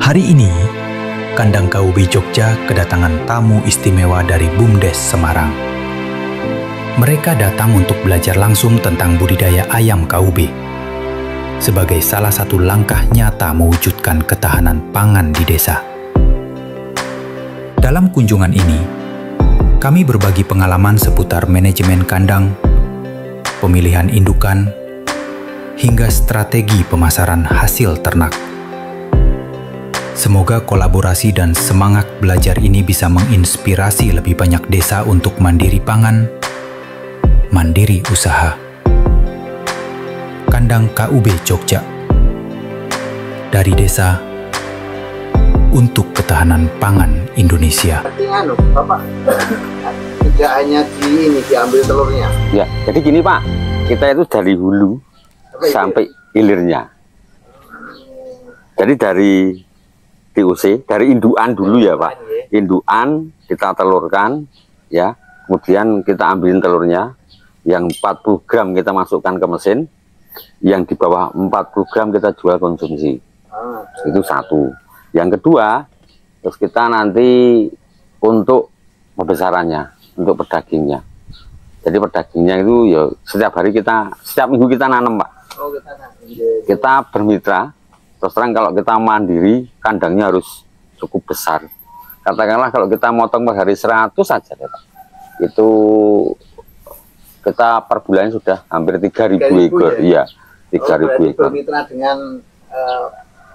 Hari ini, Kandang KUB Jogja kedatangan tamu istimewa dari BUMDes Semarang. Mereka datang untuk belajar langsung tentang budidaya ayam KUB sebagai salah satu langkah nyata mewujudkan ketahanan pangan di desa. Dalam kunjungan ini, kami berbagi pengalaman seputar manajemen kandang, pemilihan indukan, hingga strategi pemasaran hasil ternak. Semoga kolaborasi dan semangat belajar ini bisa menginspirasi lebih banyak desa untuk mandiri pangan, mandiri usaha. Kandang KUB Jogja. Dari desa untuk ketahanan pangan Indonesia. Bapak, tidak hanya diambil telurnya. Ya, jadi gini Pak, kita itu dari hulu sampai hilirnya. Jadi dari DOC, dari indukan dulu ya Pak. Indukan kita telurkan, ya. Kemudian kita ambilin telurnya. Yang 40 gram kita masukkan ke mesin. Yang di bawah 40 gram kita jual konsumsi. Itu satu. Yang kedua, terus kita nanti untuk pembesarannya, untuk pedagingnya. Jadi pedagingnya itu ya setiap hari setiap minggu kita nanam Pak. Kita bermitra. Terus terang kalau kita mandiri, kandangnya harus cukup besar. Katakanlah kalau kita motong per hari 100 saja, Pak, itu kita per bulannya sudah hampir 3.000 ekor. Iya, 3.000 ekor. Bermitra dengan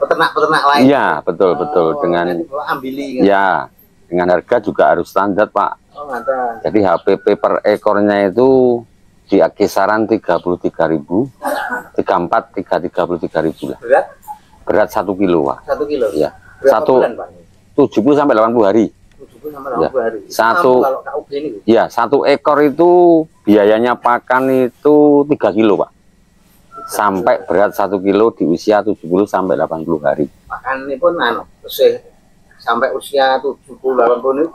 peternak-peternak lain. Iya, betul. Dengan ambili, kan? Ya, dengan harga juga harus standar, Pak. Oh, mantap. Jadi HPP per ekornya itu di kisaran 33.000, 33.000 lah. Berat 1 kilo, Pak. 1 kilo? Iya. Berapa bulan, Pak? 70 sampai 80 hari. 70 sampai 80 hari. Kalau KUB ini? Ya, 1 ekor itu biayanya pakan itu 3 kilo, Pak. Sampai berat 1 kilo di usia 70 sampai 80 hari. Pakan ini pun sampai usia 70-80 ini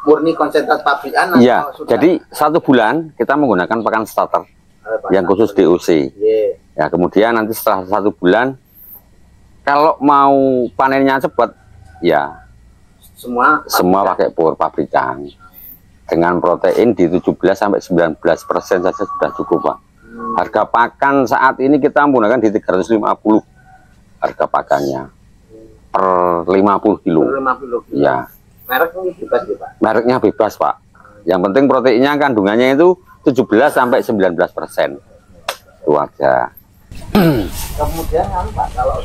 murni konsentrat pabrikan. Iya, jadi 1 bulan kita menggunakan pakan starter yang khusus DOC. Ya, kemudian nanti setelah 1 bulan kalau mau panennya cepat, ya semua pakai pur pabrikan dengan protein di 17-19% saja sudah cukup, Pak. Harga pakan saat ini kita menggunakan di 350 harga pakannya per 50 kilo. Ya. Mereknya bebas, Pak. Mereknya bebas, Pak. Yang penting proteinnya kandungannya itu 17-19%. Itu aja. Kemudian kan Pak, kalau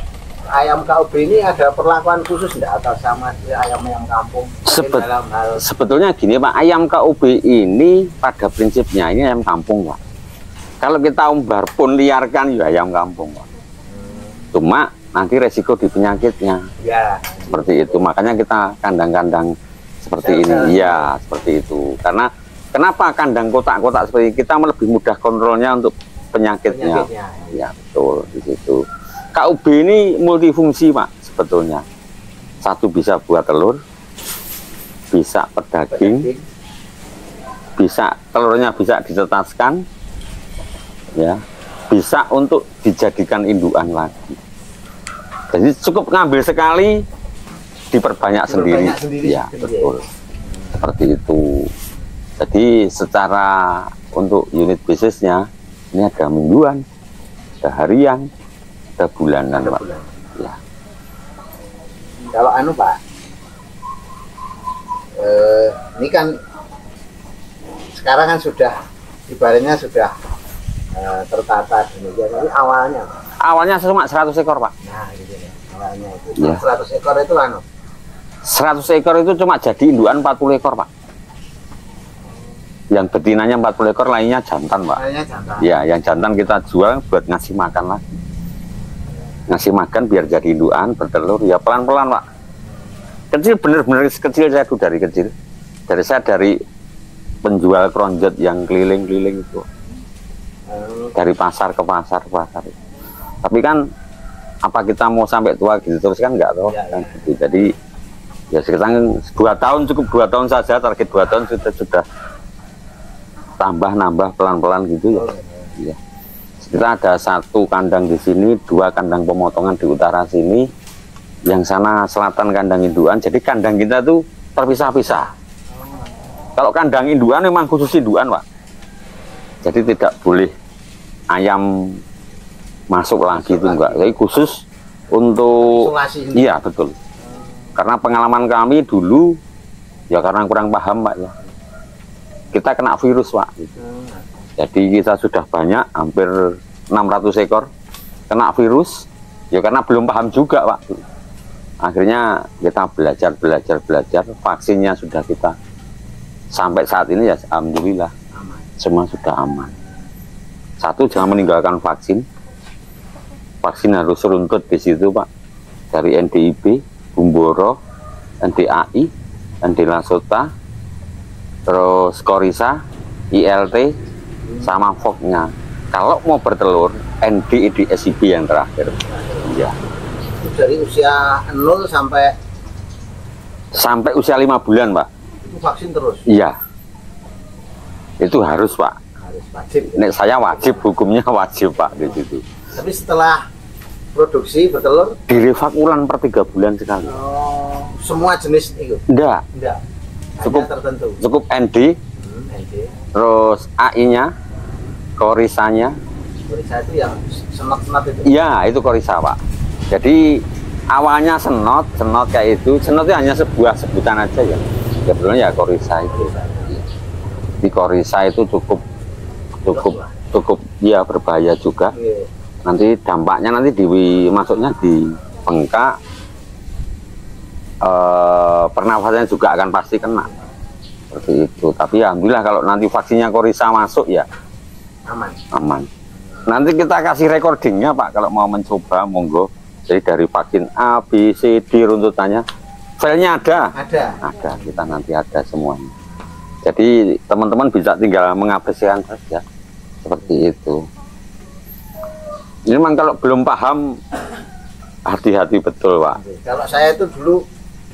ayam KUB ini ada perlakuan khusus enggak atau sama ayam kampung? Sebetulnya gini Pak, ayam KUB ini pada prinsipnya ini ayam kampung, Pak. Kalau kita umbar pun liarkan ya ayam kampung, Pak. Cuma nanti resiko di penyakitnya. Ya. Seperti itu. Makanya kita kandang-kandang seperti ini. Iya, seperti itu. Karena kenapa kandang kotak-kotak seperti ini? Kita lebih mudah kontrolnya untuk penyakitnya. Ya, betul di situ. KUB ini multifungsi, Pak, sebetulnya. Satu bisa buat telur, bisa pedaging, bisa telurnya bisa ditetaskan, ya, bisa untuk dijadikan indukan lagi. Jadi cukup ngambil sekali, diperbanyak sendiri. Ya, betul. Seperti itu. Jadi secara untuk unit bisnisnya ini ada mingguan, ada harian, ada bulanan, Pak. Ya. Kalau Pak, ini kan sekarang kan sudah ibaratnya sudah tertata demikian. Jadi awalnya cuma 100 ekor, Pak. Nah, gitu ya. Awalnya itu. Ya. 100 ekor itu 100 ekor itu cuma jadi indukan 40 ekor, Pak. Yang betinanya 40 ekor, lainnya jantan, Pak. Ya, yang jantan kita jual buat ngasih makan lagi. Ngasih makan biar jadi indukan, bertelur, ya pelan-pelan, Pak. Kecil, bener-bener kecil saya tuh dari kecil. Dari penjual keronjot yang keliling-keliling itu. Dari pasar ke pasar. Tapi kan, apa kita mau sampai tua gitu terus kan enggak tahu. Kan, gitu. Jadi, ya sekarang 2 tahun cukup 2 tahun saja, target 2 tahun sudah tambah-nambah pelan-pelan gitu ya. Ya. Kita ada 1 kandang di sini, 2 kandang pemotongan di utara sini, yang sana selatan kandang induan. Jadi kandang kita tuh terpisah-pisah. Kalau kandang induan memang khusus induan, Pak. Jadi tidak boleh ayam masuk lagi itu enggak. Jadi khusus untuk isolasi. Iya, betul. Karena pengalaman kami dulu ya karena kurang paham, Pak ya. Kita kena virus, Pak. Jadi kita sudah banyak, hampir 600 ekor kena virus. Ya karena belum paham juga, Pak. Akhirnya kita belajar. Vaksinnya sudah kita sampai saat ini ya, alhamdulillah Aman. semua sudah aman. Satu, jangan meninggalkan vaksin. Vaksin harus runtut di situ, Pak. Dari NDIB, Bumboro, NDAI, NDLasota, terus Korisa, ILT, sama FOG-nya. Kalau mau bertelur, NDIDSIB yang terakhir. Ya. Dari usia 0 sampai Usia 5 bulan, Pak. itu vaksin terus. Iya. Itu harus, Pak. Harus wajib. Nek saya wajib, hukumnya wajib, Pak, di situ. Tapi setelah produksi bertelur, Direvakulan per 3 bulan sekali. semua jenis itu? Enggak, Enggak. Cukup. Hanya tertentu. cukup ND, ND. terus AI-nya, korisanya. Korisa itu yang senot-senot itu. Iya, itu korisa, Pak. Jadi awalnya senot kayak itu. Senot itu hanya sebuah sebutan aja ya. Sebenarnya ya korisa itu. Di korisa itu cukup ya berbahaya juga. Iya. Nanti dampaknya nanti masuknya di bengkak, pernafasannya juga akan pasti kena seperti itu. Tapi alhamdulillah kalau nanti vaksinnya korisa masuk ya aman. Nanti kita kasih recordingnya, Pak, kalau mau mencoba monggo. Jadi dari vaksin A, B, C, D runtutannya, filenya ada, kita nanti ada semuanya. Jadi teman-teman bisa tinggal mengapresiasikan saja seperti itu. Ini memang kalau belum paham, hati-hati betul, Pak. Kalau saya itu dulu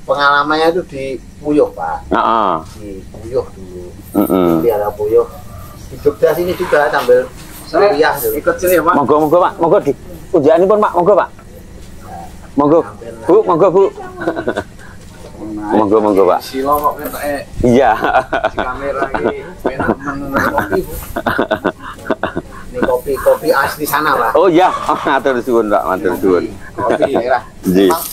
pengalamannya itu di Puyuh, Pak. Di Puyuh dulu. Di ada Puyuh. Di Jogja sini juga sambil kuliah dulu. Ikut sini ya, Pak. Monggo, Pak. Monggo di ujian pun, Pak. Monggo, Pak. Monggo. Bu, monggo, Pak. Silo kok Iya. kamera ini kopi, Bu. Ini kopi asli sana, Pak. Oh iya, matur suwun, Pak, matur suwun. Kopi daerah. Ji. Memang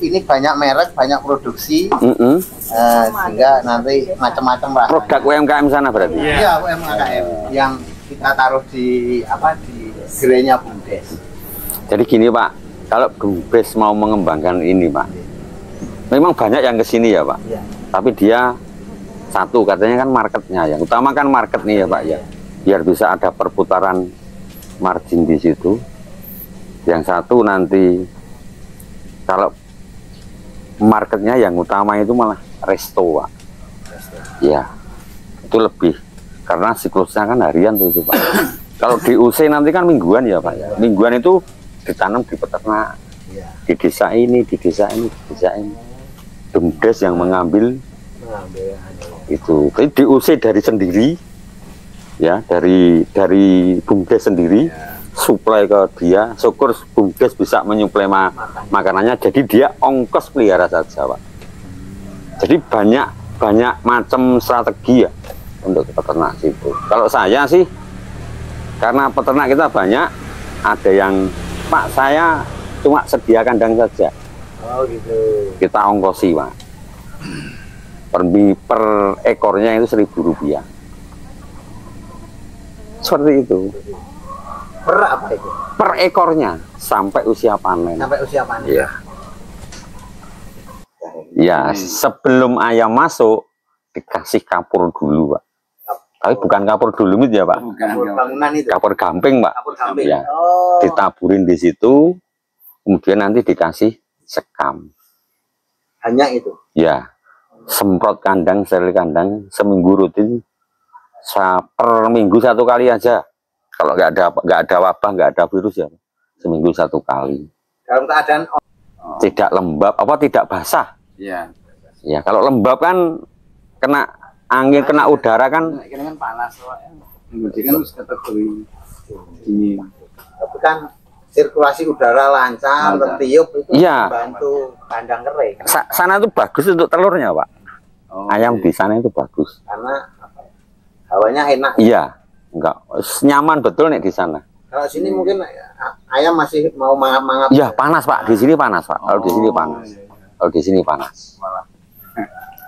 ini banyak merek, banyak produksi, sehingga nanti macam-macam, Pak. Produk UMKM sana berarti. Iya, UMKM yang kita taruh di gerainya BUMDes. Jadi gini, Pak, kalau BUMDes mau mengembangkan ini, Pak, memang banyak yang kesini ya, Pak. Iya. Tapi dia satu katanya kan marketnya, yang utama kan market nih ya, Pak ya. Biar bisa ada perputaran margin di situ. Yang satu nanti kalau marketnya yang utama itu malah resto, Pak. Ya, itu lebih karena siklusnya kan harian tuh itu, Pak. Kalau di UC nanti kan mingguan ya, Pak ya. Mingguan itu ditanam di peternak, di desa ini, di desa ini, di desa ini. BUMDes yang mengambil itu. Jadi di UC dari sendiri, ya dari BUMDes sendiri, suplai ke dia. Syukur BUMDes bisa menyuplai makanannya. Jadi dia ongkos pelihara saja, Pak. Jadi banyak macam strategi ya untuk peternak situ. Kalau saya sih, karena peternak kita banyak, ada yang Pak saya cuma sedia kandang saja. Oh gitu. Kita ongkosi, Pak. Per ekornya itu Rp1.000. Seperti itu. Per apa itu? Per ekornya sampai usia panen. Sampai usia panen. Iya. Ya, sebelum ayam masuk dikasih kapur dulu, Pak. Tapi bukan kapur dulu ya, Pak. Kapur bangunan itu. Kapur gamping, Pak. Kapur gamping. Ya. Oh. Ditaburin di situ, kemudian nanti dikasih sekam. Hanya itu. Ya, semprot kandang, steril kandang seminggu rutin, per minggu 1 kali aja. Kalau nggak ada wabah, nggak ada virus ya, seminggu 1 kali. Dalam keadaan Tidak lembab, tidak basah. Iya. Ya, kalau lembab kan kena angin, kena udara kan. Ini kan panas, Pak. Jadi kan harus kategori ini. tapi kan sirkulasi udara lancar, tertiup itu membantu kandang kering. Sana itu bagus untuk telurnya, Pak. Ayam di sana itu bagus. Karena hawanya enak. Iya, enggak nyaman betul nih di sana. Kalau sini mungkin ayam masih mau mangap-mangap. Iya, panas, Pak. Di sini panas, Pak. Kalau di sini panas. Kalau di sini panas.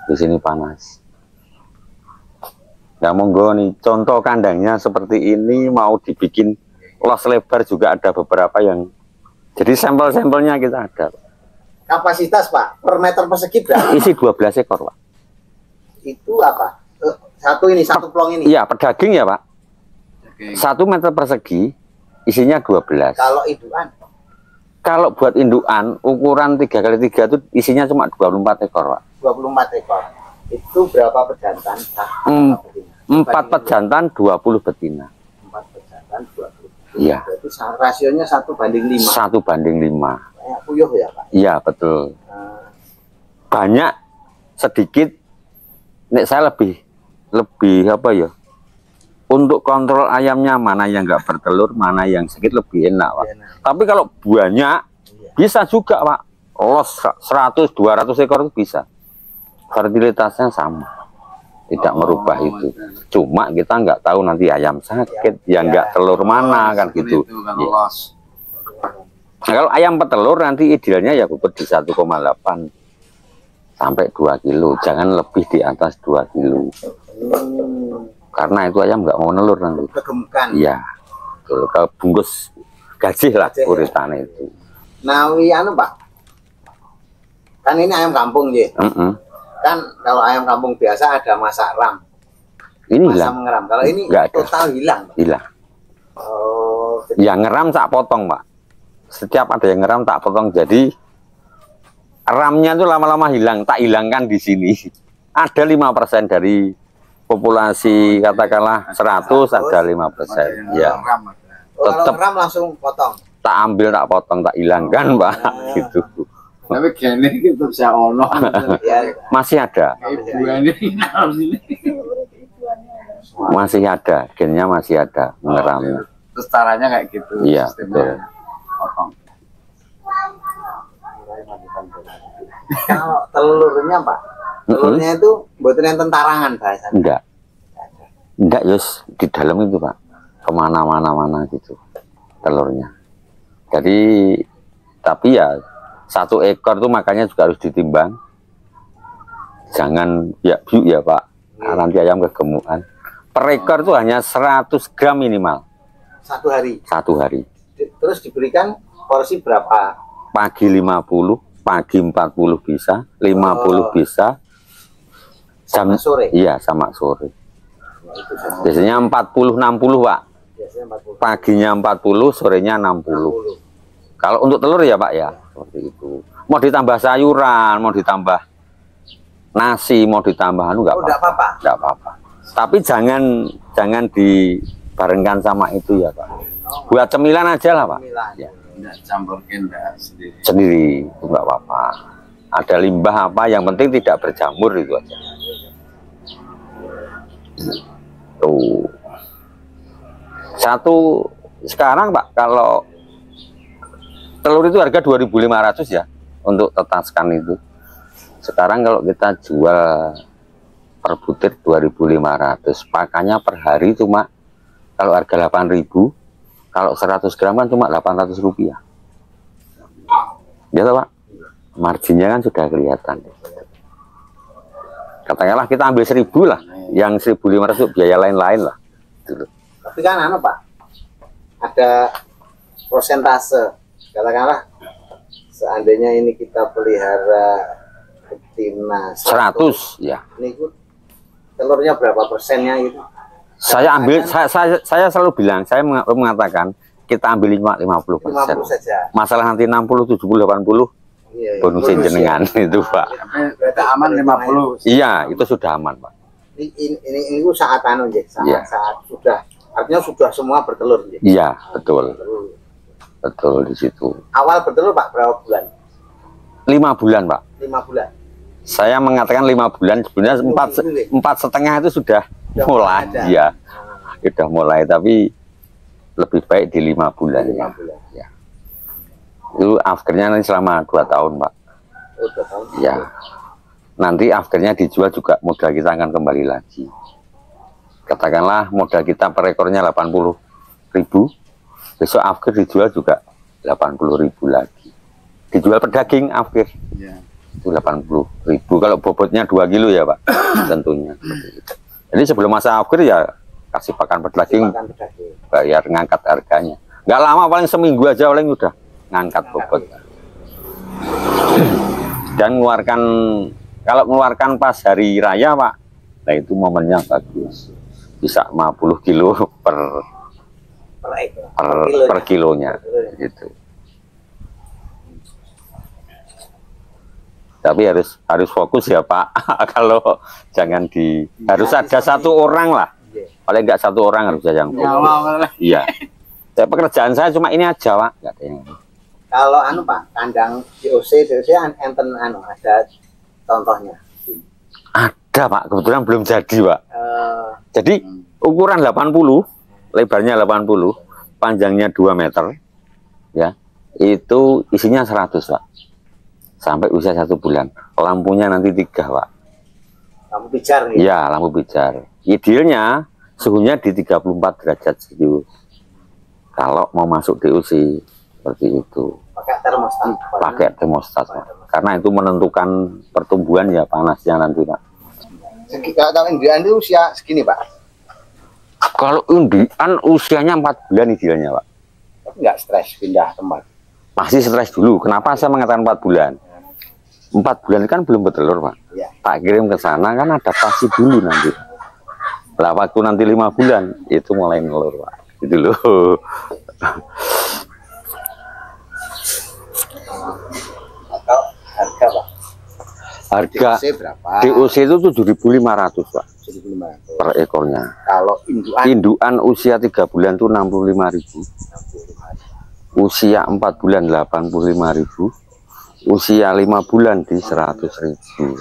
Di sini panas. Nah, monggo nih, contoh kandangnya seperti ini mau dibikin los lebar juga ada beberapa yang jadi sampel-sampelnya kita ada. Kapasitas Pak per meter persegi berapa? Isi 12 ekor Pak. Itu apa? Satu plong ini? Iya, pedaging ya Pak. 1 meter persegi isinya 12. Kalau indukan? Kalau buat indukan ukuran 3x3 itu isinya cuma 24 ekor Pak. 24 ekor. Itu berapa pejantan? 4 pejantan 20 betina. 4 pejantan 20. Iya. Berarti rasionya 1:5. 1:5. Kayak puyuh ya Pak? Iya betul. Banyak sedikit. Nek saya lebih apa ya? Untuk kontrol ayamnya mana yang nggak bertelur, mana yang sedikit lebih enak Pak. Tapi kalau banyak bisa juga Pak. Los 100-200 ekor itu bisa. Fertilitasnya sama. Tidak merubah itu. Cuma kita nggak tahu nanti ayam sakit, yang nggak telur mana kan gitu. Nah, kalau ayam petelur nanti idealnya ya bobot di 1,8 sampai 2 kilo. Jangan lebih di atas 2 kilo. Karena itu ayam nggak mau nelur nanti. Kegemukan. Iya. Kalau bungkus gaji lah uritannya itu. Nah, anu Pak. Kan ini ayam kampung ya. Kan kalau ayam kampung biasa ada masa ram. Ini masa hilang. mengeram. Kalau ini total hilang. Pak. Hilang. Oh, yang ngeram tak potong, Pak. Setiap ada yang ngeram tak potong. Jadi ramnya itu lama-lama hilang, tak hilangkan di sini. Ada 5% dari populasi katakanlah 100 ada 5%. Ya. Tetap ram langsung potong. Tak ambil, tak potong, tak hilangkan, Pak. Gitu. Tapi gini itu bisa ono. Masih ada. Masih ada, gennya masih ada mengeramnya. Terus caranya kayak gitu. Iya, betul. Potong. Kalau telurnya Pak, telurnya itu buatan yang tentarangan bahasanya. Enggak, Yus, di dalam itu Pak, kemana-mana gitu telurnya. Jadi, tapi ya 1 ekor tuh makanya juga harus ditimbang. Jangan ya biuk ya Pak, nanti ayam kegemukan. Per ekor tuh hanya 100 gram minimal. 1 hari. 1 hari. Terus diberikan porsi berapa? Pagi 50, pagi 40 bisa, 50 bisa. Sama sore? Iya, sama sore. Biasanya 40-60 Pak. Biasanya 40. Paginya 40, sorenya 60. Kalau untuk telur ya Pak ya, seperti itu. Mau ditambah sayuran, mau ditambah nasi, mau ditambah enggak apa-apa. Enggak apa-apa. Tapi jangan dibarengkan sama itu ya Pak. Buat cemilan aja lah Pak. Ya. Enggak campurkan sendiri. Sendiri itu enggak apa-apa. Ada limbah apa, yang penting tidak berjamur itu aja. Tuh. Satu sekarang Pak, kalau telur itu harga 2.500 ya untuk tetaskan itu. Sekarang kalau kita jual per butir 2.500, pakannya per hari cuma kalau harga 8.000, kalau 100 gram kan cuma 800 rupiah. Ya toh, Pak? Marginnya kan sudah kelihatan. Katakanlah kita ambil 1.000 lah, yang 1.500 biaya lain-lain lah. Gitu. Tapi kan anu Pak, ada prosentase. Katakanlah seandainya ini kita pelihara betina 100 ya. Ini telurnya berapa persennya gitu? Saya ambil, saya selalu bilang, saya mengatakan kita ambil 50%. 50 saja. Masalah nanti 60, 70, 80 bonusin jenengan ya. Itu Pak. Berarti aman 50. Iya, itu sudah aman Pak. Ini saat anu saat sudah, artinya sudah semua bertelur. Iya, betul. Betul di situ. Awal bertelur Pak berapa bulan? 5 bulan Pak. 5 bulan. Saya mengatakan 5 bulan, sebenarnya 4,5 itu sudah mulai. Iya, sudah mulai, tapi lebih baik di 5 bulan. 5 bulan. Ya. Itu afternya nanti selama 2 tahun, Pak. Oh, 2 tahun. Ya. Nanti afternya dijual juga modal kita akan kembali lagi. Katakanlah modal kita per ekornya 80.000. Besok after dijual juga 80.000 lagi. Dijual pedaging after. Ya. Itu 80.000. Kalau bobotnya 2 kilo ya, Pak. Tentunya. Jadi sebelum masa after ya kasih pakan pedaging, bayar ngangkat harganya. Nggak lama, paling seminggu aja paling udah ngangkat bobot. Dan mengeluarkan, kalau mengeluarkan pas hari raya, Pak, nah itu momennya bagus. Bisa 50 kilo per kilonya gitu. Tapi harus fokus ya, Pak. Kalau jangan harus ada 1 orang lah. Paling nggak 1 orang harus yang fokus. Iya. Pekerjaan saya cuma ini aja, Pak. Nggak ada yang... Kalau Pak, kandang DOC enten ada contohnya. Ada, Pak. Kebetulan belum jadi, Pak. Jadi ukuran 80, lebarnya 80, panjangnya 2 meter, ya. Itu isinya 100, Pak. Sampai usia 1 bulan. Lampunya nanti 3, Pak. Lampu pijar nih. Iya, lampu pijar. Idealnya suhunya di 34 derajat Celcius. Kalau mau masuk DOC seperti itu. Pakai termostat. Pakai termostat, Pak. Karena itu menentukan pertumbuhan ya panasnya nanti, Pak. Kalau indian itu usia segini, Pak? Kalau indian usianya 4 bulan idealnya, Pak. Tapi nggak stres pindah tempat. Masih stres dulu. Kenapa saya mengatakan 4 bulan? 4 bulan kan belum bertelur, Pak. Ya. Tak kirim ke sana kan adaptasi dulu nanti. Lah waktu nanti 5 bulan itu mulai nelur, Pak. Gitu loh. Atau harga, Pak? Harga DOC berapa? DOC itu 7.500, Pak. 7.500 per ekornya. Kalau indukan usia 3 bulan itu 65.000. Usia 4 bulan 85.000. Usia 5 bulan di 100.000.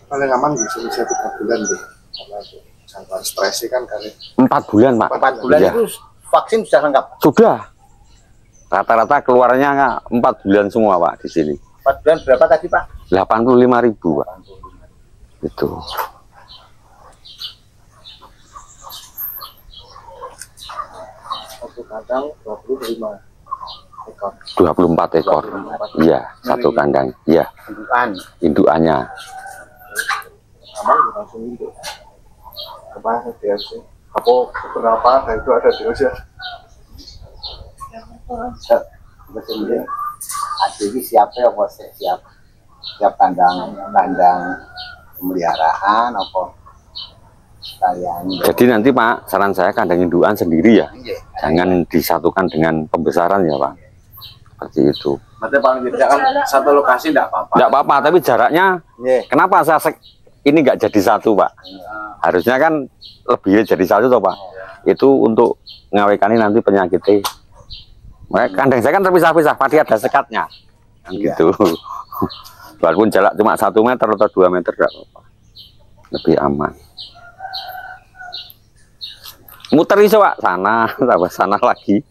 Paling aman bisa usia 3 bulan deh. Karena jangan stres kan kali. 4 bulan, Pak. 4 bulan ya. Itu vaksin sudah lengkap? Sudah. Rata-rata keluarnya 4 bulan semua, Pak, di sini. 4 bulan berapa tadi, Pak? 85.000, Pak. Itu. Satu kandang 25 ekor. 24 ekor. Iya, 1 kandang. Iya. Indukannya. Aman langsung induk. Apa DOC? Apa berapa itu ada DOC? Jadi siapa apa siap kandang pemeliharaan apa kalian. Jadi nanti, Pak, saran saya kandang indukan sendiri ya. Jangan disatukan dengan pembesaran ya, Pak. Seperti itu. Berarti paling tidak kan satu lokasi tidak apa-apa. Tidak apa-apa, tapi jaraknya kenapa ini nggak jadi satu, Pak? Harusnya kan lebih jadi satu toh, Pak. Itu untuk ngawekani nanti penyakitnya. Kandang saya kan terpisah-pisah, pasti ada sekatnya. Kan gitu. Walaupun jarak cuma 1 meter atau 2 meter enggak apa-apa. Lebih aman. Muter iso, Pak, sana, tambah sana lagi.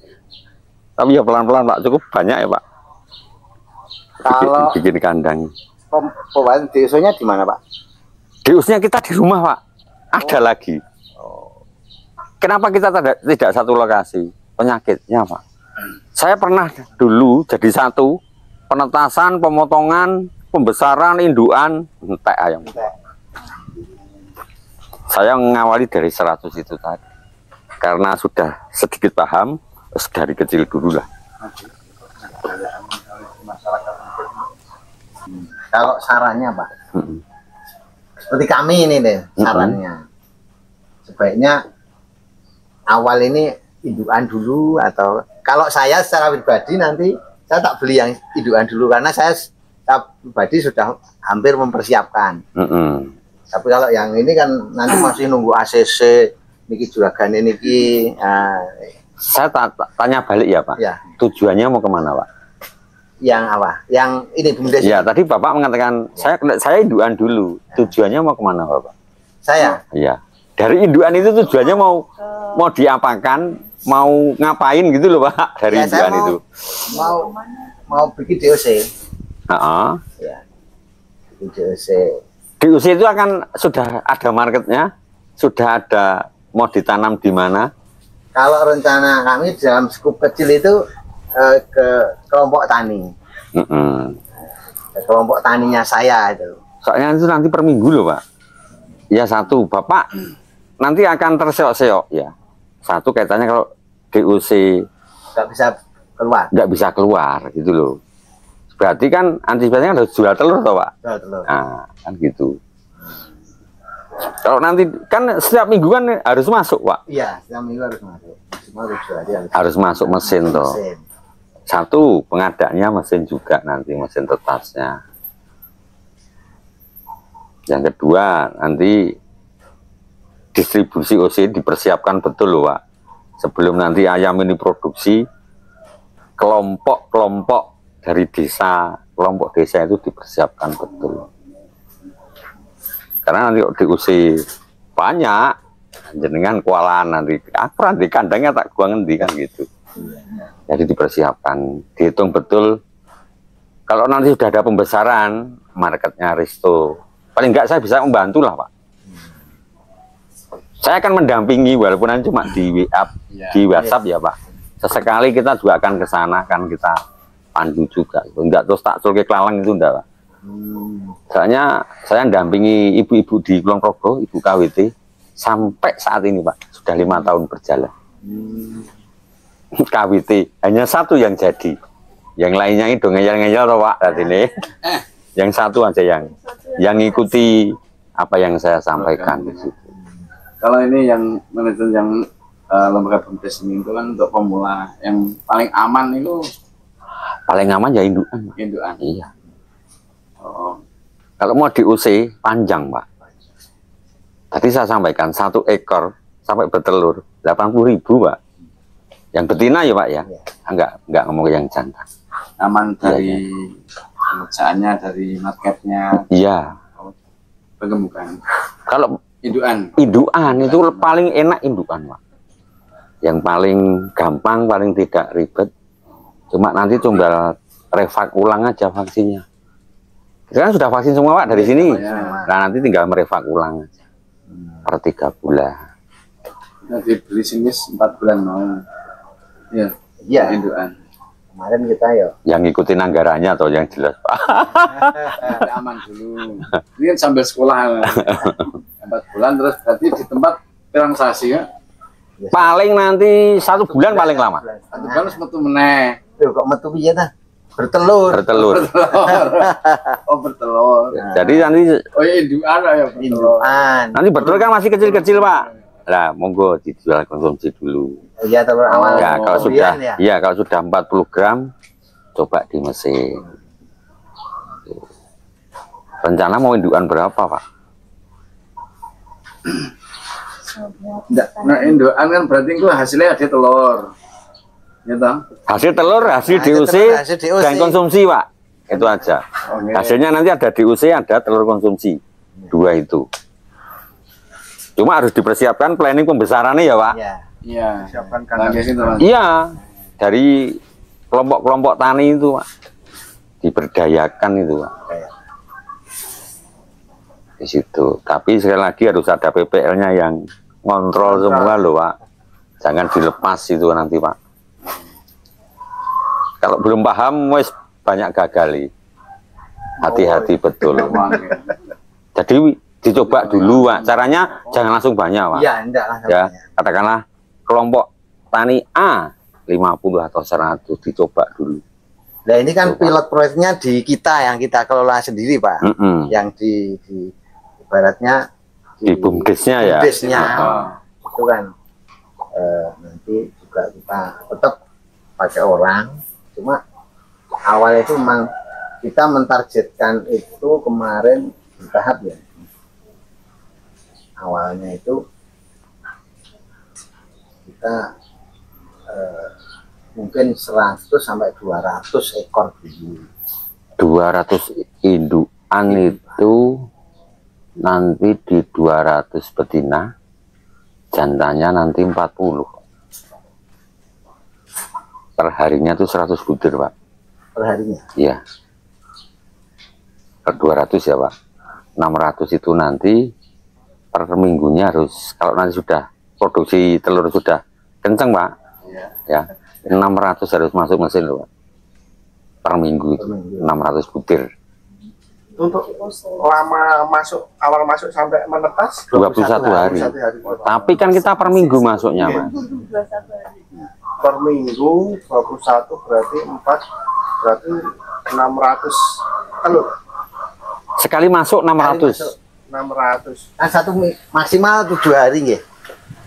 Tapi ya pelan-pelan, Pak, cukup banyak ya, Pak. Kalau bikin kandang. Pembuatan DOC-nya di mana, Pak? DOC-nya kita di rumah, Pak. Ada lagi. Kenapa kita tidak satu lokasi? Penyakitnya, Pak. Saya pernah dulu jadi satu penetasan, pemotongan, pembesaran, indukan, entek ayam. Saya mengawali dari 100 itu tadi. Karena sudah sedikit paham, dari kecil dulu lah. Kalau sarannya, Pak, seperti kami ini deh sarannya, sebaiknya awal ini indukan dulu, atau kalau saya secara pribadi nanti saya tak beli yang indukan dulu karena saya pribadi sudah hampir mempersiapkan. Tapi kalau yang ini kan nanti masih nunggu ACC, niki juragan ini niki. Saya tanya balik ya, Pak. Ya. Tujuannya mau kemana, Pak? Yang apa? Yang ini BUMDes. Ya, tadi Bapak mengatakan saya indukan dulu. Tujuannya mau kemana, Bapak? Saya. Iya. Dari indukan itu tujuannya mau diapakan? mau ngapain gitu loh Pak dari Ya, saya indukan itu? mau bikin DOC. Heeh. Ya. Bikin DOC. Di usia itu akan sudah ada marketnya, sudah ada mau ditanam di mana? Kalau rencana kami dalam skup kecil itu ke kelompok tani. Ke kelompok taninya saya itu. Soalnya itu nanti per minggu loh Pak. Ya satu, Bapak nanti akan terseok-seok ya. Satu kaitannya kalau DOC Nggak bisa keluar. nggak bisa keluar gitu loh. Berarti kan antisipasinya harus jual telur toh Pak. Jual telur. Nah, kan gitu. Kalau nanti kan setiap minggu kan harus masuk Pak. Iya, setiap minggu harus masuk. Semua harus jual, Harus masuk mesin toh. mesin. Satu, pengadanya mesin juga nanti, mesin tetasnya. Yang kedua, nanti distribusi OC dipersiapkan betul loh Pak. Sebelum nanti ayam ini produksi, kelompok-kelompok dari desa, kelompok desa itu dipersiapkan betul. Karena nanti DOC banyak, jenengan kualan nanti, aku nanti kandangnya tak gua ngendi kan gitu. Jadi dipersiapkan, dihitung betul. Kalau nanti sudah ada pembesaran, marketnya Risto, paling enggak saya bisa membantu lah Pak. Saya akan mendampingi walaupun nanti cuma di WA, di WhatsApp ya Pak. Sesekali kita juga akan ke sana, kan kita pandu juga. Enggak terus tak ke Klalang itu enggak Pak. Soalnya saya mendampingi ibu-ibu di Kulon Progo, Ibu KWT, sampai saat ini Pak, sudah 5 tahun berjalan. KWT hanya satu yang jadi, yang lainnya itu ngeyel-ngeyel loh Pak saat ini. Yang satu aja yang ngikuti apa yang saya sampaikan di situ. Kalau ini yang manajer yang lembaga BUMDes ini itu kan untuk pemula, yang paling aman itu Paling aman ya indukan. indukan. Iya. Oh. Kalau mau di UC panjang Pak. Tadi saya sampaikan 1 ekor sampai bertelur 80.000 Pak. Yang betina ya Pak ya. Enggak ngomong yang jantan. Aman dari pengerjaannya, dari marketnya, Iya. penggemukan. Kalau Indukan. indukan itu paling enak indukan Pak. Yang paling gampang, paling tidak ribet. Cuma nanti tinggal revak ulang aja vaksinnya. Kita kan sudah vaksin semua Pak dari sini. Nah nanti tinggal merevak ulang aja. Per 3 bulan. Nanti beli sini 4 bulan mau. Iya. Iya. Indukan. Kemarin kita ya. Yang ngikutin anggarannya atau yang jelas Pak. Aman dulu. Ini kan sambil sekolah. 4 bulan terus berarti di tempat transaksi ya. Paling nanti 1 bulan paling lama. 1 bulan harus metu meneh. Tuh kok metu piye ta? Bertelur. Bertelur. Oh bertelur. Jadi nanti Oh ya indukan ya bertelur. Indukan. nanti bertelur kan masih kecil-kecil Pak. Lah monggo dijual konsumsi dulu. Iya, telur awal. Ya kalau Kemudian sudah ya kalau sudah 40 gram coba di mesin. Tuh. Rencana mau indukan berapa Pak? Nah indukan kan berarti itu hasilnya ada telur. Ya toh? Hasil telur, hasil DOC, hasil DOC. dan konsumsi Pak. Itu aja. Oke. Hasilnya nanti ada DOC, ada telur konsumsi. 2 itu. Cuma harus dipersiapkan planning pembesarannya ya Pak. Iya. Iya. Siapkan Nah, kandang. di situ, Mas. Iya, dari kelompok-kelompok tani itu Pak. Diberdayakan itu Pak. Di situ. Tapi sekali lagi harus ada PPL-nya yang ngontrol semua loh Pak. Jangan dilepas itu nanti Pak. Kalau belum paham, wes banyak gagali. Hati-hati betul. Oke. Jadi dicoba dulu Pak. Caranya jangan langsung banyak Pak. Iya, enggak lah. Ya, katakanlah kelompok tani A 50 atau 100 dicoba dulu. Nah ini kan pilot proyeknya di kita yang kita kelola sendiri Pak. Yang di ibaratnya Di BUMDesnya ya. BUMDesnya. Heeh. Itu kan nanti juga kita tetap pakai orang. Cuma awalnya itu memang kita mentargetkan itu kemarin bertahap ya. Awalnya itu kita mungkin 100 sampai 200 ekor dulu. 200 indukan itu nanti di 200 betina, jantannya nanti 40. perharinya tuh 100 butir Pak. perharinya. Iya. Per 200 ya Pak. 600 itu nanti per minggunya harus, kalau nanti sudah produksi telur sudah kenceng Pak, ya 600 harus masuk mesin loh Pak. Per minggu itu 600 butir. Untuk lama masuk, awal masuk sampai menetas 21 hari. Tapi kan kita per minggu masuknya Mas. Per minggu 21 berarti 4 berarti 600 telur. Sekali masuk 600. 600. Kan maksimal 7 hari nggih.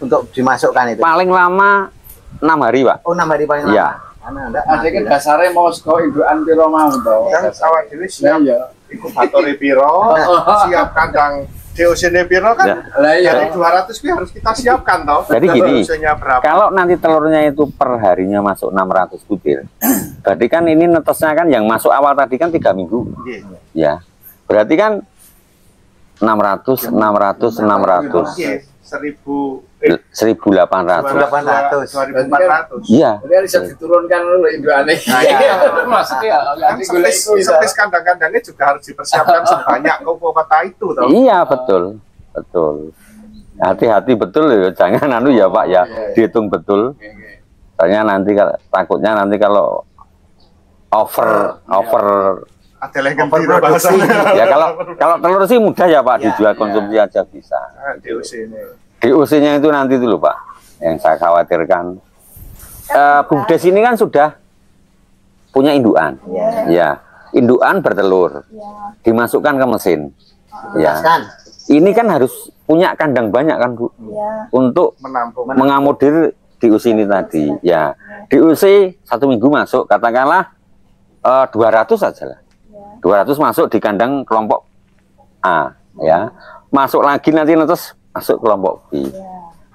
Untuk dimasukkan itu. Paling lama 6 hari Pak. Oh, 6 hari paling lama. Iya. Karena Anda Ada kan dasarnya mau seko indukan piro mau to. Kan awak dhewe siap Iya. inkubator piro, siap kandang DOC-ne piro kan. Ya. Lah Dari iya. 200 kuwi harus kita siapkan toh. Jadi gini, DOC-nya berapa? kalau nanti telurnya itu per harinya masuk 600 butir, berarti kan ini netesnya kan yang masuk awal tadi kan 3 minggu. Ya. Berarti kan 600, 600, 600, Iya, 1800. 800. Iya. Jadi bisa diturunkan dulu indukane. Iya. Maksudnya Kan nanti golek sepis kandang-kandangnya juga harus dipersiapkan sebanyak kuota itu toh. Iya, betul. Betul. Hati-hati betul ya, jangan anu ya Pak ya, dihitung betul. Soalnya nanti takutnya nanti kalau over Ada lagi piro bahasanya. ya kalau telur sih mudah ya Pak, dijual konsumsi aja bisa. DOC ini. DOC-nya itu nanti dulu Pak, yang saya khawatirkan. Bumdes ini kan sudah punya indukan, ya, indukan bertelur, dimasukkan ke mesin, ya. Kan? Ini kan harus punya kandang banyak kan Bu, untuk Menampung. mengakomodir DOC ini tadi, ya. DOC 1 minggu masuk, katakanlah 200 saja lah, 200 masuk di kandang kelompok A, ya. Masuk lagi nanti netes masuk kelompok B.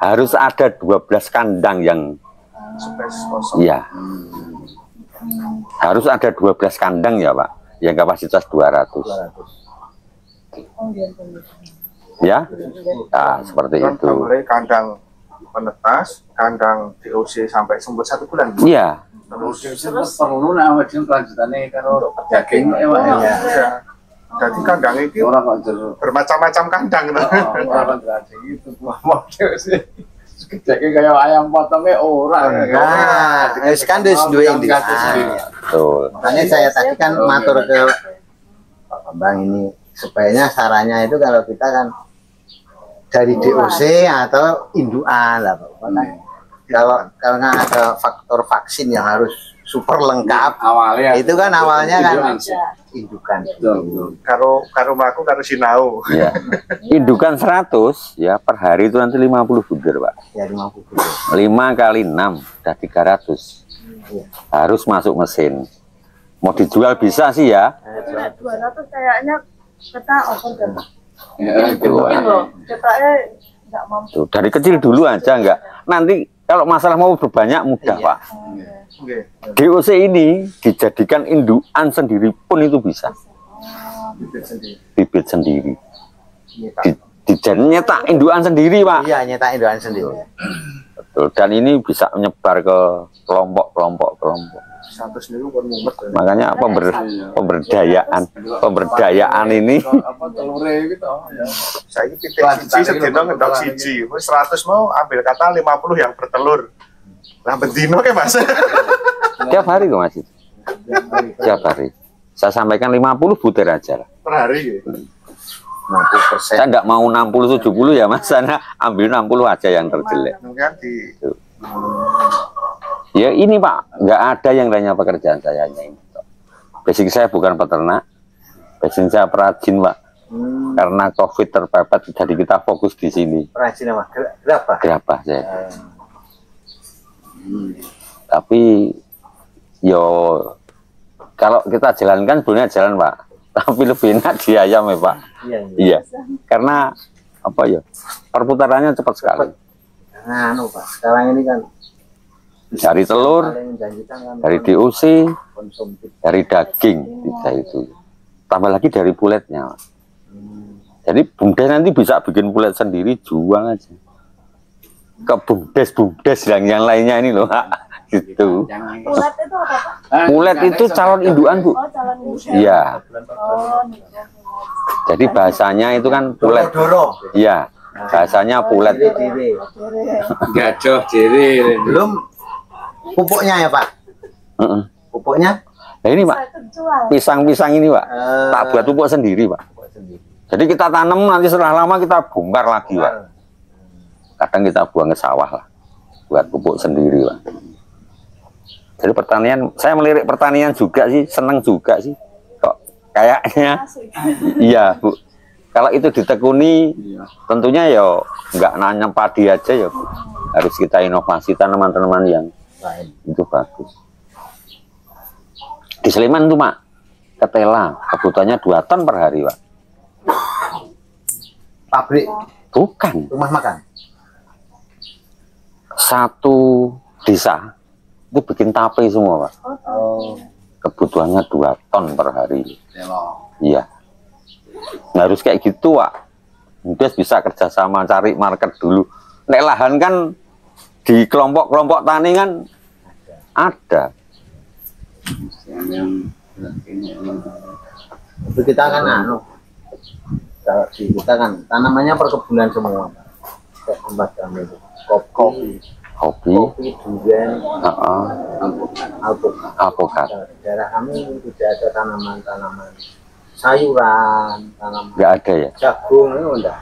Harus ada 12 kandang yang Space kosong. iya. Harus ada 12 kandang ya Pak, yang kapasitas 200. Ya. Nah, seperti Kan itu. mulai kandang penetas, kandang DOC sampai sumber 1 bulan. Iya. terus perlu nama dia kelanjutannya karo daging ya Pak ya. Iya. Jadi kandang ini Ora kok jero. bermacam-macam kandang. Ora kok daging itu mau sih. Gede kayak ayam potongnya ora. Nah, kan wis duwe indukan. Betul. Makanya saya tadi kan matur ke Pak Bang ini, sebaiknya sarannya itu kalau kita kan dari DOC atau indukan lah Pak. Kalau nggak ada faktor vaksin yang harus super lengkap, Awalnya itu kan awalnya kan indukan. indukan. Karo mlaku karo sinau. Ya. Indukan 100 ya per hari itu nanti 50 butir Pak. Ya 50 kilo. 5 kali 6 udah 300. Harus masuk mesin. Mau dijual bisa sih ya. 200 kayaknya kita over kan. Ya, Itu, Mungkin loh, ketanya nggak mampu. tuh, dari kecil dulu aja enggak. Nanti kalau masalah mau berbanyak mudah Pak. Nggih. DOC ini dijadikan indukan sendiri pun itu bisa. Bibit sendiri. Nyetak indukan sendiri Pak. Iya, nyetak indukan sendiri. Betul. Dan ini bisa menyebar ke kelompok. Satu sendiri pun mumet. Makanya pemberdayaan ini apa telure gitu ya. Saya pitik siji sedina ngendok siji. Wis 100 mau ambil kata 50 yang bertelur. Lah bendino ke Mas. tiap hari kok Mas. Tiap hari. Saya sampaikan 50 butir aja lah. Per hari. 50%. Saya enggak mau 60 70 ya Mas. Saya ambil 60 aja yang terjelek. Mungkin di Ya ini Pak, nggak ada yang lainnya pekerjaan saya hanya ini. Basic saya bukan peternak, basic saya perajin Pak. Karena COVID terpepet, jadi kita fokus di sini. Perajin apa? Berapa? Gerabah saya. Tapi yo kalau kita jalankan sebenarnya jalan Pak, tapi lebih enak di ayam ya Pak. Iya. Karena apa ya? Perputarannya cepat sekali. Nah, Pak, sekarang ini kan Dari telur, paling menjanjikan kan dari DOC, konsumtif. dari daging, bisa itu. Tambah lagi dari puletnya. Jadi bumdes nanti bisa bikin pulet sendiri, jual aja. Ke bumdes yang lainnya ini loh. gitu. Pulet itu apa Pak? Pulet itu calon induan, Bu. Oh, calon indukan. Iya. Oh, nikah. Jadi bahasanya itu kan pulet. Doro. Iya. Bahasanya pulet. Diri. Gajah jere. Belum pupuknya ya Pak. Heeh. Pupuknya Nah ini Pak, Saya terjual. pisang-pisang ini Pak, tak buat pupuk sendiri Pak. pupuk sendiri. Jadi kita tanam nanti setelah lama kita bongkar lagi Pak. Kadang kita buang ke sawah lah, buat pupuk sendiri Pak. Jadi pertanian, saya melirik pertanian juga sih, seneng juga sih. Kok kayaknya, Asik. iya Bu. Kalau itu ditekuni, tentunya ya nggak nanam padi aja ya Bu. Harus kita inovasi tanaman-tanaman yang Lain. itu bagus. Di Sleman tuh Mak, ketela kebutuhannya 2 ton per hari Pak. Pabrik Bukan, rumah makan. satu desa itu bikin tape semua Pak. Oh. Kebutuhannya 2 ton per hari. Iya. Nah, harus kayak gitu Pak. Udah bisa kerjasama cari market dulu. Nek lahan kan di kelompok-kelompok tani kan ada. Itu kita kan kalau di kita kan tanamannya perkebunan semua. Kayak tempat kami itu. Kopi, Hobi, durian, alpukat. alpukat. Daerah kami tidak ada tanaman-tanaman sayuran, tanaman Nggak ada ya. jagung itu enggak.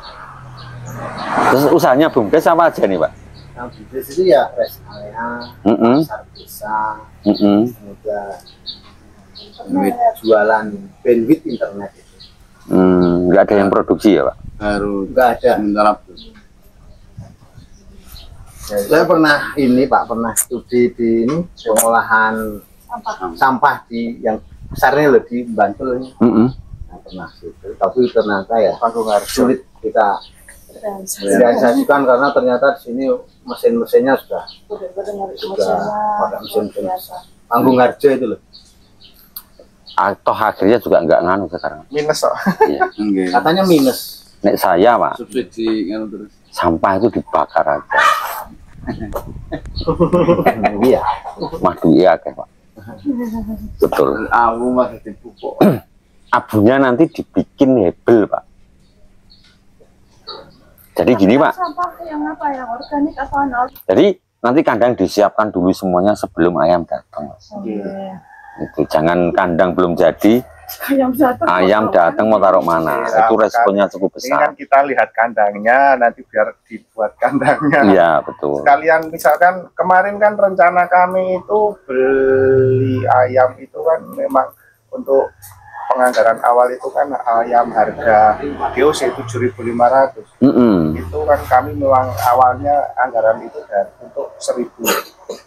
Terus usahanya BUMDes apa aja nih Pak? Yang bisnis itu ya rest area, pasar desa, kemudian jualan bandwidth internet itu. Nggak ada yang produksi ya Pak? Baru Enggak ada. sementara Saya pernah pernah studi di ini pengolahan sampah di yang besarnya loh di Bantul ini. Nah, pernah situ, tapi ternyata ya sulit kita realisasikan karena ternyata di sini mesin-mesinnya sudah pakai mesin panggung harja itu loh. Atau akhirnya juga nggak nganu sekarang. Minus kok. Iya. Katanya minus. Nek saya Pak, subsidi kan terus. sampah itu dibakar aja. Iya. Madu iya kan Pak. Betul. Aku masih dipupuk. Abunya nanti dibikin hebel Pak. Jadi gini Pak. Sampah yang apa yang organik atau non? Jadi nanti kandang disiapkan dulu semuanya sebelum ayam datang Mas. Itu jangan kandang belum jadi, ayam datang mau taruh mana. Iya, Itu resikonya cukup Ini kan besar. kita lihat kandangnya, nanti biar dibuat kandangnya. Iya betul. Sekalian misalkan kemarin kan rencana kami itu beli ayam itu kan memang untuk penganggaran awal itu kan ayam harga GOC 7.500. Itu kan kami memang awalnya anggaran itu untuk 1.000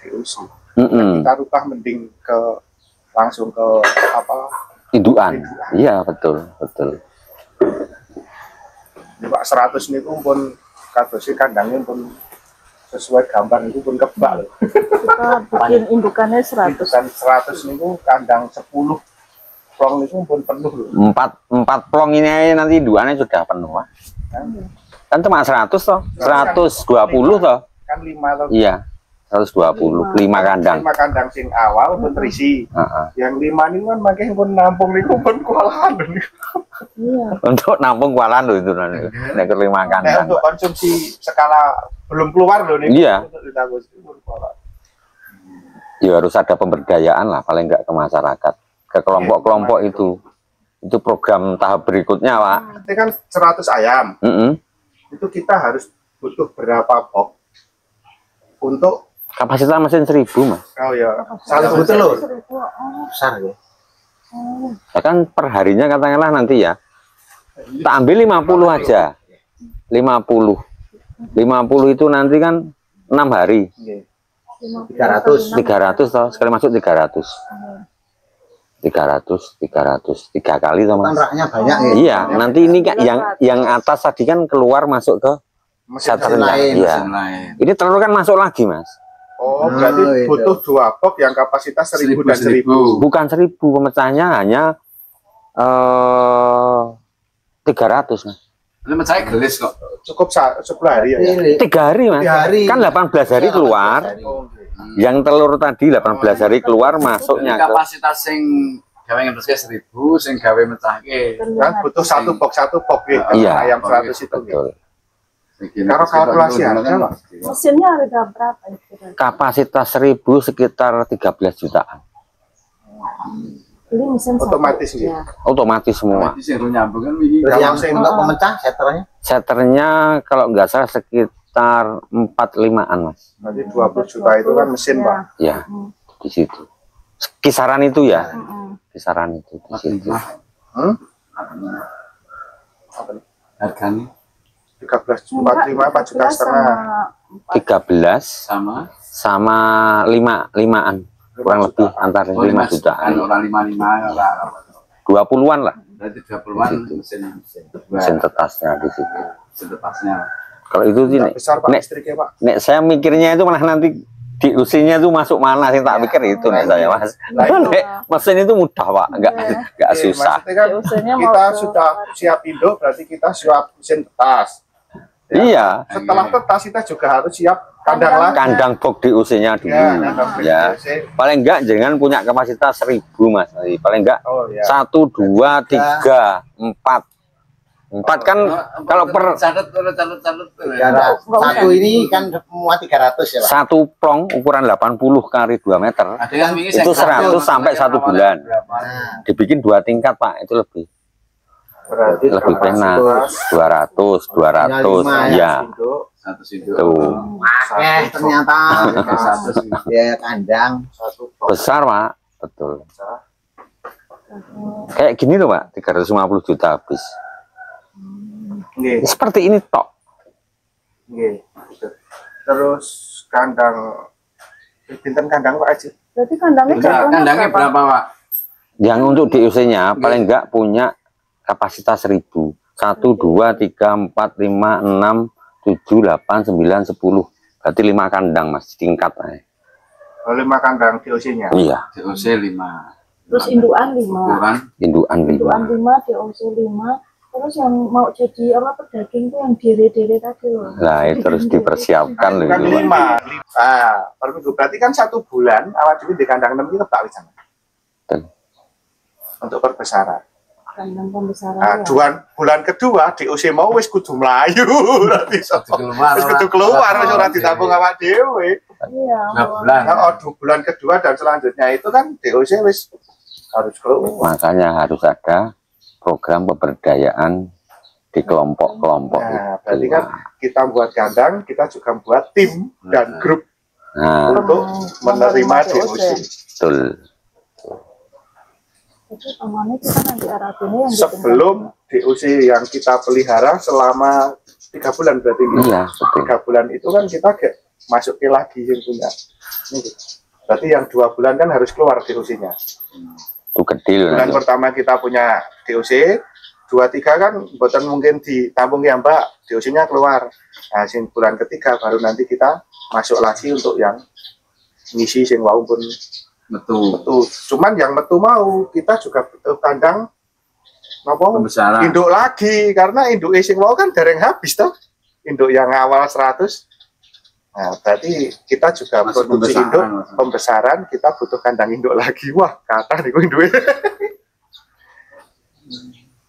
GOC. Kita rubah mending langsung ke apa? Induan. Iya betul betul. Pak 100 niku pun kadosi kandangnya pun sesuai gambar itu pun kebak loh. Kita bikin indukannya 100. Indukan 100 niku kandang 10 plong niku pun penuh loh. Empat plong ini aja nanti induannya sudah penuh Pak. Kan cuma 100 toh, 120 toh. Kan 5 loh. Iya. 120, 5 kandang. 5 kandang sing awal pun terisi. Yang 5 ini kan makin pun nampung niku pun kualahan loh. Iya. Untuk nampung kualan loh itu nanti. Nek 5 kandang. Untuk konsumsi skala belum keluar loh nih. Iya. Untuk ditanggung pun kualahan. Ya harus ada pemberdayaan lah paling enggak ke masyarakat, ke kelompok-kelompok itu. Itu program tahap berikutnya Pak. Ini kan 100 ayam. Itu kita harus butuh berapa box untuk Kapasitas mesin 1000 Mas. oh ya Satu telur. Besar ya. Ya kan per harinya katakanlah nanti ya. Tak ambil 50 aja. 50. 50 itu nanti kan 6 hari. 300. 300 toh, sekali masuk 300. 300, 3 kali toh Kan Mas. raknya banyak ya. Iya, nanti ini kan yang atas tadi kan keluar masuk ke mesin satu lain. Iya. Ini telur kan masuk lagi Mas. Oh, berarti butuh 2 box yang kapasitas 1.000 dan 1.000. Bukan 1000, pemecahannya hanya 300 Mas. Ini saya gelis kok. Cukup 10 hari ya. 3 hari Mas. 3 hari. Kan 18 hari keluar. Oh, Yang telur tadi 18 hari keluar masuknya ke kapasitas sing gawe ngeteske 1000, sing gawe mecahke. Kan butuh satu box ya. Iya. Ayam 100 itu. betul. Kalau kalkulasi harga, Pak? Mesinnya harga berapa itu? Kapasitas 1000 sekitar 13 jutaan. Beli mesin satu. Otomatis gitu. Ya. Otomatis semua. Jadi sing nyambung kan iki. Terus yang untuk pemecah seternya Seternya kalau nggak salah sekitar 45-an, Mas. Berarti 20 juta itu kan mesin, Pak. Ya, di situ. Kisaran itu ya. Mm-mm. Kisaran itu di situ. Harganya 13, 45, 4 juta setengah. 13 sama sama 5-an. Kurang lebih antara 5 jutaan. Orang 55 ora. 20-an lah Berarti 20-an mesin tetasnya di situ. mesin tepasnya. Kalau itu sih, Tidak besar, Pak, nek, listriknya, Pak. nek saya mikirnya itu malah nanti di usinya itu masuk mana sih, tak pikir itu nek saya, Mas. Nah, itu. Nek mesin itu mudah, Pak, nggak Oke, susah. maksudnya kan Usianya mau kita ke- sudah siap induk, berarti kita siap mesin tetas. Iya, Setelah tetas kita juga harus siap kandang lagi. kandang box di usinya dulu. Ya, kandang Ya, BDC. paling enggak jangan punya kapasitas 1000, Mas. Paling enggak Oh ya. 1, 2, 3, 4. 4 kan kalau per catat. satu ini kan semua 300 ya Pak. satu plong ukuran 80 kali 2 meter Ada yang wingi itu saya 100 sampai 1 bulan. Nah, Dibikin 2 tingkat, Pak, itu lebih Berarti lebih enak. 200, 200, ya. Satu situ. Tuh. ternyata Satu ya kandang satu box. Besar, Pak. Betul. Kayak gini loh, Pak, 350 juta habis. Nggih, Seperti ini tok. nggih. Terus kandang pinten kandang Pak Aji? Berarti kandangnya jatuhnya Kandangnya berapa, Pak? Yang untuk DUC-nya paling enggak punya kapasitas 1000. 1, 2, 3, 4, 5, 6, 7, 8, 9, 10. Berarti 5 kandang, Mas, tingkat. 5 kandang DOC-nya. Iya, DOC 5. Terus induan 5. Ukuran indukan Induan 5. 5, DOC 5. Terus yang mau jadi apa pedaging tuh yang dere-dere tadi loh. Nah, itu harus dipersiapkan loh Kan itu, Pak. 5. Per minggu. Berarti kan 1 bulan awal dulu di kandang 6 itu tak bisa. Betul. Untuk perbesaran. Kandang pembesaran Nah, ya. bulan kedua DOC mau wis kudu mlayu. Berarti keluar. wis kudu keluar wis ora ditampung awak dhewe. Iya. 2 bulan. Nah, bulan kedua dan selanjutnya itu kan DOC wis harus keluar. Makanya harus ada program pemberdayaan di kelompok-kelompok Nah, itu. berarti kan kita buat kandang, kita juga buat tim dan grup Nah, untuk menerima DOC. betul. Jadi amannya kita nanti Arabnya yang Sebelum DOC yang kita pelihara selama 3 bulan berarti. Iya, betul. 3 bulan itu kan kita kayak masukin lagi yang punya. Ini. Berarti yang 2 bulan kan harus keluar DOC-nya. Itu gede loh. Bulan nanti. pertama kita punya DOC, 2, 3 kan buatan mungkin ditampung ya Mbak, DOC-nya keluar. Nah, sing bulan ketiga baru nanti kita masuk lagi untuk yang ngisi sing wau pun Betul. metu. Cuman yang metu mau kita juga butuh kandang apa? Pembesaran. Induk lagi karena induk sing wau kan dereng habis toh. Induk yang awal 100. Nah, berarti kita juga Masih produksi pembesaran, induk, maksudnya. pembesaran, kita butuh kandang induk lagi. Wah, kata niku induknya.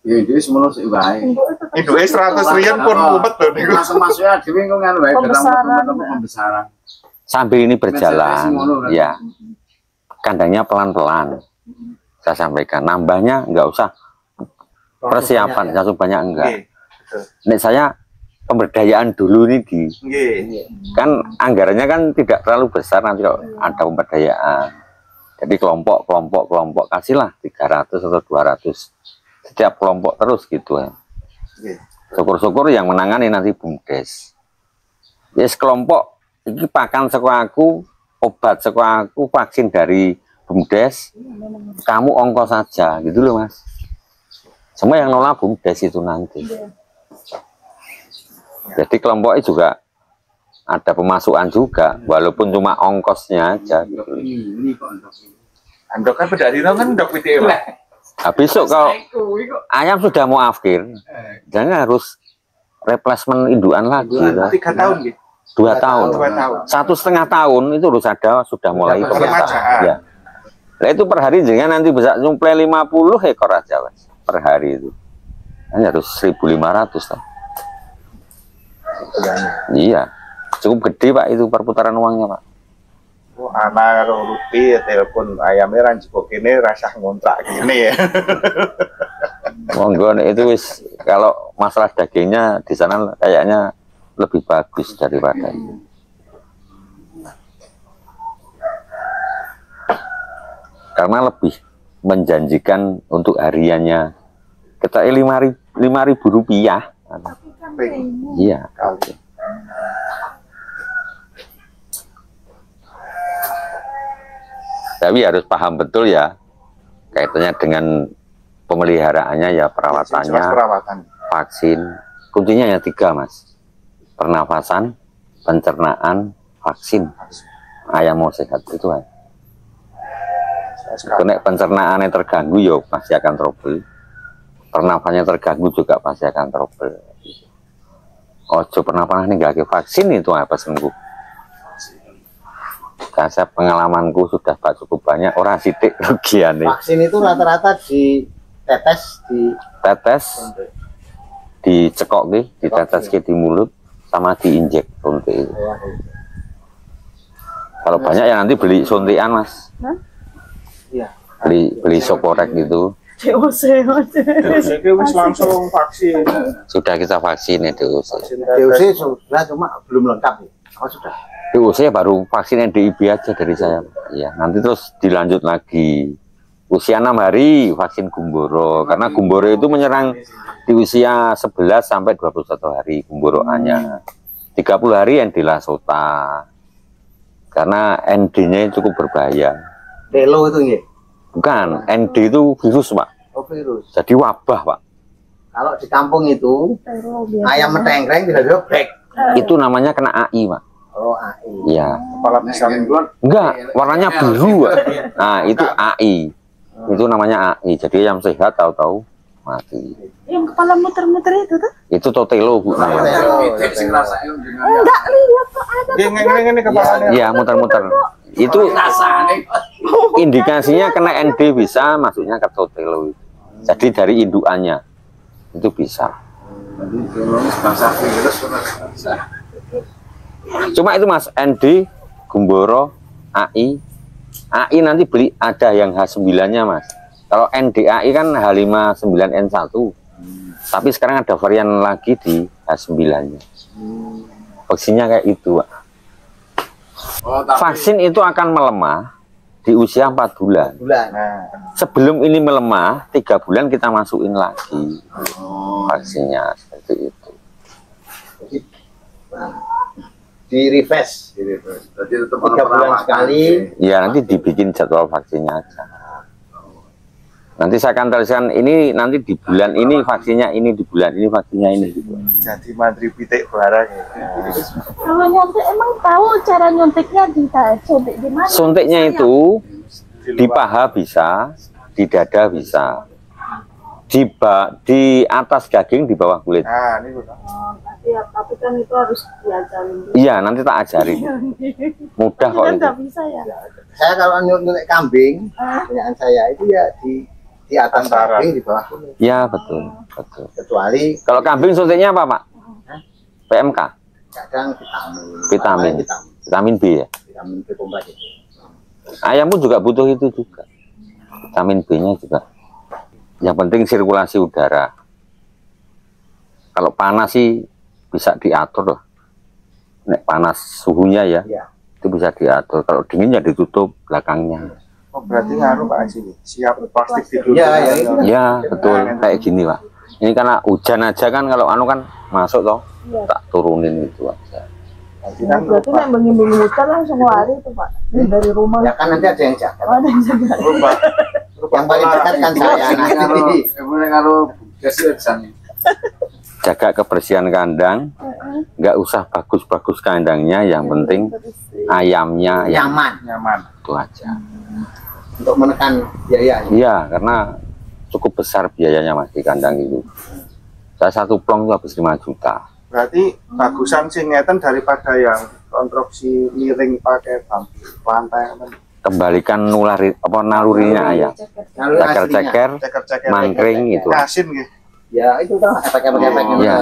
Ya ini semua sih baik. Induknya 100 riyan pun mumet loh niku. Langsung masuknya dhewe kok kan baik Pembesaran. pembesaran. Sambil ini berjalan, Ngono, kan? ya, kandangnya pelan-pelan. Saya sampaikan, nambahnya nggak usah persiapan, langsung banyak enggak. Nggih, betul. Nek saya pemberdayaan dulu ini di Nggih. kan anggarannya kan tidak terlalu besar nanti kalau ada pemberdayaan. Jadi kelompok kasihlah 300 atau 200 setiap kelompok terus gitu ya. Nggih. Syukur-syukur yang menangani nanti BUMDes. Yes, kelompok ini pakan saka aku, obat saka aku, vaksin dari BUMDes, kamu ongkos saja gitu loh Mas. Semua yang nolak BUMDes itu nanti. Jadi kelompoknya juga ada pemasukan juga, walaupun cuma ongkosnya aja. Gitu. Ini kok untuk ini. Andok kan beda dino kan ndok video. Nah, besok kalau ayam sudah mau akhir, jangan harus replacement induan lagi. 3 tahun nggih. 2 tahun. 2 tahun. 1,5 tahun itu sudah mulai Remaja. ya. Nah, itu per hari jangan nanti bisa nyuplai 50 ekor aja Mas, per hari itu. Hanya harus 1.500 lah. Iya, cukup gede Pak itu perputaran uangnya Pak. Oh, anak karo Rupi telepon ayamnya ranjiko kene rasah ngontrak gini ya. Monggo itu wis kalau masalah dagingnya di sana kayaknya lebih bagus daripada itu. Karena lebih menjanjikan untuk hariannya. Kita 5.000 rupiah. Iya. Tapi harus paham betul ya kaitannya dengan pemeliharaannya ya, perawatannya, vaksin. Kuncinya ya 3 Mas. Pernafasan, pencernaan, vaksin. Ayam mau sehat itu aja. Karena pencernaannya terganggu ya pasti akan trouble. Pernafasannya terganggu juga pasti akan trouble. Ojo pernafasan ini gak ke vaksin itu apa sembuh. Karena pengalamanku sudah Pak cukup banyak orang sidik rugian nih. Vaksin itu rata-rata ditetes dicekok nih, ditetes di mulut sama diinjek suntik itu. Kalau banyak ya nanti beli suntikan Mas. Iya. Beli soporek gitu. DOC langsung vaksin. Sudah kita vaksin ya DOC. DOC sudah cuma belum lengkap ya. Oh sudah. DOC baru vaksin NDIB aja dari saya. Iya, nanti terus dilanjut lagi. Usia 6 hari vaksin gumboro. Karena gumboro itu menyerang di usia 11 sampai 21 hari gumboroannya. 30 hari Endela sota. Karena ND-nya cukup berbahaya. Telo itu ya? Bukan, ND itu virus Pak. Oh virus. Jadi wabah Pak. Kalau di kampung itu ayam metengkreng tidak bebek. Itu namanya kena AI Pak. Oh AI. Iya. Kepala pisang Enggak, warnanya biru Pak. Nah itu AI. Itu namanya AI. Jadi yang sehat tahu-tahu mati. Yang kepala muter-muter itu tuh? Itu totelo Bu. Enggak lihat kok ada. Ini kepalanya. Iya muter-muter. Itu indikasinya kena ND bisa masuknya ke totelo. Jadi dari indukannya itu bisa. Cuma itu Mas, ND, gumboro, AI nanti beli ada yang H9-nya Mas. Kalau NDAI kan H59N1. Tapi sekarang ada varian lagi di H9-nya. Vaksinnya kayak itu Pak. Vaksin itu akan melemah di usia 4 bulan. Sebelum ini melemah, 3 bulan kita masukin lagi vaksinnya seperti itu. Di refresh. Jadi tetap 3 bulan sekali. Ya nanti dibikin jadwal vaksinnya aja. Nanti saya akan tuliskan ini nanti di bulan ini vaksinnya ini, di bulan ini vaksinnya ini gitu. Jadi mantri pitik barang ya. Kalau nyuntik emang tahu cara nyuntiknya suntik di mana? Suntiknya itu di paha bisa, di dada bisa, di atas daging, di bawah kulit. Nah, ini Tapi kan itu harus diajarin. Iya, nanti tak ajarin. Mudah kok itu. Nggak bisa ya. Saya kalau nyuntik kambing, punyaan saya itu ya di atas kambing, di bawah kulit. Ya betul, betul. Kecuali Kalau kambing suntiknya apa Pak? PMK, kadang vitamin. vitamin B ya. Vitamin B kompleks itu. Ayam pun juga butuh itu juga. Vitamin B-nya juga. Yang penting sirkulasi udara. Kalau panas sih bisa diatur loh. Nek panas suhunya ya, itu bisa diatur. Kalau dingin ya ditutup belakangnya. Oh, berarti ngaruh Pak Haji, siap plastik tidur. Ya betul, kayak gini Pak. Ini karena hujan aja kan, kalau anu kan masuk toh, tak turunin itu aja. Berarti memang hutan langsung lari itu Pak dari rumah. Ya kan nanti ada yang jaga. Ada yang jaga. Yang paling dekat kan saya nanti. Jaga kebersihan kandang, nggak usah bagus-bagus kandangnya, yang penting ayamnya yang nyaman. Itu aja. Untuk menekan biaya. Iya, karena cukup besar biayanya Mas di kandang itu. Saya 1 plong itu habis 5 juta. Berarti bagusan sih ngeten daripada yang konstruksi miring pakai bambu lantai. Kembalikan nalurinya ayam. Ceker-ceker, mangkring itu. Asin gitu. Ya itu kan efek-efek Ya.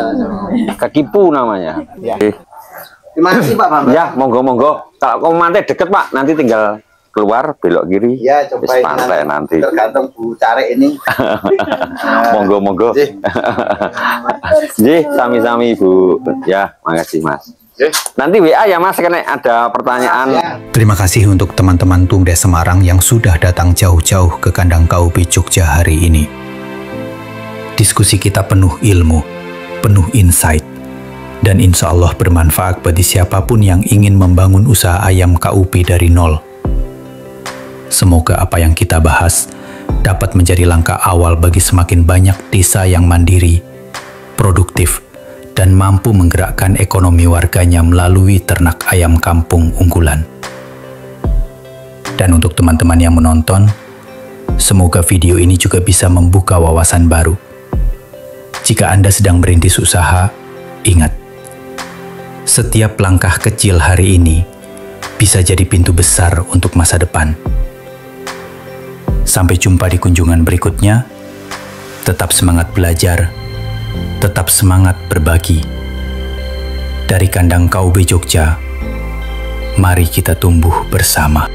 Kekipu namanya. Ya. Terima kasih Pak Bambang. Ya, monggo-monggo. Kalau kamu mantai deket Pak, nanti tinggal keluar belok kiri. Ya, coba Wis pantai nanti. Tergantung Bu Care ini. Monggo-monggo. Nggih, sami-sami Bu. Ya, makasih Mas. Nanti WA ya Mas, karena ada pertanyaan. Terima kasih untuk teman-teman BUMDes Semarang yang sudah datang jauh-jauh ke kandang KUB Jogja hari ini. Diskusi kita penuh ilmu, penuh insight, dan insya Allah bermanfaat bagi siapapun yang ingin membangun usaha ayam KUB dari nol. Semoga apa yang kita bahas dapat menjadi langkah awal bagi semakin banyak desa yang mandiri, produktif, dan mampu menggerakkan ekonomi warganya melalui ternak ayam kampung unggulan. Dan untuk teman-teman yang menonton, semoga video ini juga bisa membuka wawasan baru. Jika Anda sedang merintis usaha, ingat, setiap langkah kecil hari ini bisa jadi pintu besar untuk masa depan. Sampai jumpa di kunjungan berikutnya. Tetap semangat belajar, tetap semangat berbagi. Dari kandang KUB Jogja, mari kita tumbuh bersama.